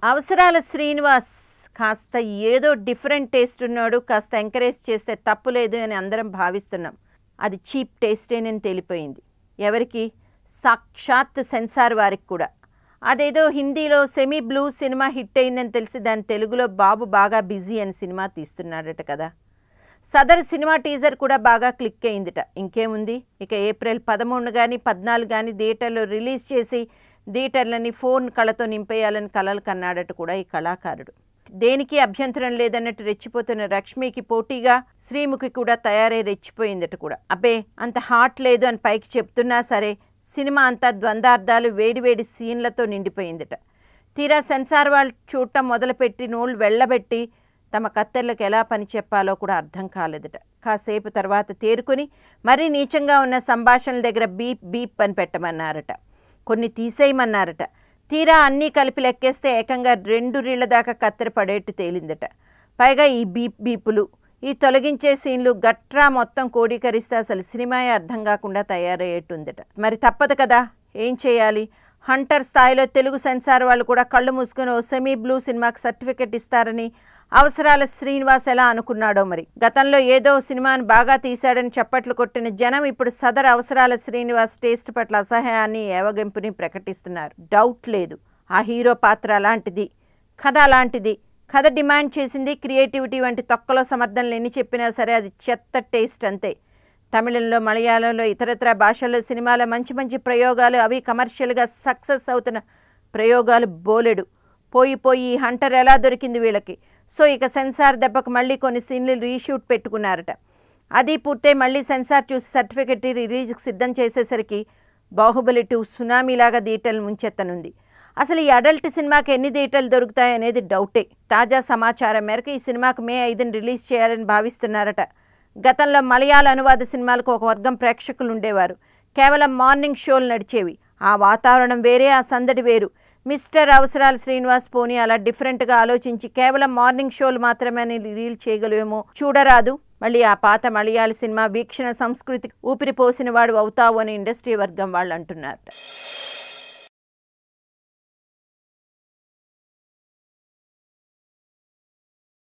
అవసరాల శ్రీనివాస్ కాస్త ఏదో డిఫరెంట్ టేస్ట్ ఉన్నాడు, కాస్త ఎంకరేజ్ చేస్తే తప్పు లేదు అని అందరం భావిస్తున్నాం. అది చీప్ టేస్టేనని తేలిపోయింది. ఎవరికి? సాక్షాత్ సెన్సార్ వారికి కూడా. అదేదో హిందీలో సెమీ బ్లూ సినిమా హిట్ అయిందని తెలిసి దాని తెలుగులో బాబు బాగా బిజీ అని సినిమా తీస్తున్నాడట కదా. సదరు సినిమా టీజర్ కూడా బాగా క్లిక్ అయిందిట. ఇంకేముంది, ఇక ఏప్రిల్ 13 కానీ 14 కానీ థియేటర్లో రిలీజ్ చేసి థియేటర్లని ఫోన్ కళతో నింపేయాలని కలలు కన్నాడట కూడా ఈ కళాకారుడు. దేనికి అభ్యంతరం లేదన్నట్టు రెచ్చిపోతున్న రష్మికి పోటీగా శ్రీముఖి కూడా తయారై రెచ్చిపోయిందట కూడా. అబ్బే అంత హాట్ లేదు అని పైకి చెప్తున్నా సరే సినిమా అంతా ద్వంద్వార్థాలు వేడివేడి సీన్లతో నిండిపోయిందట. తీరా సెన్సార్ వాళ్ళు చూడటం మొదలుపెట్టి నోళ్ళు వెళ్ళబెట్టి తమ కత్తెర్లకు ఎలా పని చెప్పాలో కూడా అర్థం కాలేదట. కాసేపు తర్వాత తేరుకుని మరీ నీచంగా ఉన్న సంభాషణల దగ్గర బీప్ బీప్ అని పెట్టమన్నారట, కొన్ని తీసేయమన్నారట. తీరా అన్నీ కలిపి లెక్కేస్తే ఏకంగా 2 రీళ్ల దాకా కత్తెర పడేట్టు తేలిందట. పైగా ఈ బీప్ బీపులు, ఈ తొలగించే సీన్లు గట్రా మొత్తం కోడీకరిస్తే అసలు సినిమాయే అర్థం కాకుండా తయారయ్యేట్టుందట. మరి తప్పదు కదా, ఏం చేయాలి? హంటర్ స్థాయిలో తెలుగు సెన్సార్ వాళ్ళు కూడా కళ్ళు మూసుకుని ఓ సెమీ బ్లూ సినిమాకి సర్టిఫికెట్ ఇస్తారని అవసరాల శ్రీనివాస్ ఎలా అనుకున్నాడో మరి. గతంలో ఏదో సినిమాను బాగా తీశాడని చప్పట్లు కొట్టిన జనం ఇప్పుడు సదర్ అవసరాల శ్రీనివాస్ టేస్ట్ పట్ల అసహ్యాన్ని ఏవగింపుని ప్రకటిస్తున్నారు. డౌట్ లేదు, ఆ హీరో పాత్ర అలాంటిది, కథ అలాంటిది, కథ డిమాండ్ చేసింది, క్రియేటివిటీ వంటి తొక్కలో సమర్థనలు ఎన్ని చెప్పినా సరే అది చెత్త టేస్ట్ అంతే. తమిళంలో, మలయాళంలో, ఇతరత్ర భాషల్లో సినిమాల మంచి మంచి ప్రయోగాలు, అవి కమర్షియల్గా సక్సెస్ అవుతున్న ప్రయోగాలు బోలెడు. పోయి హంటర్ ఎలా దొరికింది వీళ్ళకి? సో ఇక సెన్సార్ దెబ్బకు మళ్ళీ కొన్ని సీన్లు రీషూట్ పెట్టుకున్నారట. అది పూర్తయి మళ్ళీ సెన్సార్ చూసి సర్టిఫికెట్ రిలీజ్కి సిద్ధం చేసేసరికి బాహుబలి 2 సునామీలాగా థియేటర్లు ముంచెత్తనుంది. అసలు ఈ అడల్ట్ సినిమాకి ఎన్ని థియేటర్లు దొరుకుతాయనేది డౌటే. తాజా సమాచారం మేరకు ఈ సినిమాకు మే 5న రిలీజ్ చేయాలని భావిస్తున్నారట. గతంలో మలయాళ అనువాద సినిమాలకు ఒక వర్గం ప్రేక్షకులు ఉండేవారు. కేవలం మార్నింగ్ షోలు నడిచేవి. ఆ వాతావరణం వేరే, ఆ సందడి వేరు. మిస్టర్ అవసరాల శ్రీనివాస్ పోనీ అలా డిఫరెంట్గా ఆలోచించి కేవలం మార్నింగ్ షోలు మాత్రమే రిలీజ్ చేయగలవేమో చూడరాదు. మళ్ళీ ఆ పాత మలయాళ సినిమా వీక్షణ సంస్కృతి ఊపిరి పోసిన వాడు అవుతావు అని ఇండస్ట్రీ వర్గం వాళ్ళు అంటున్నారు.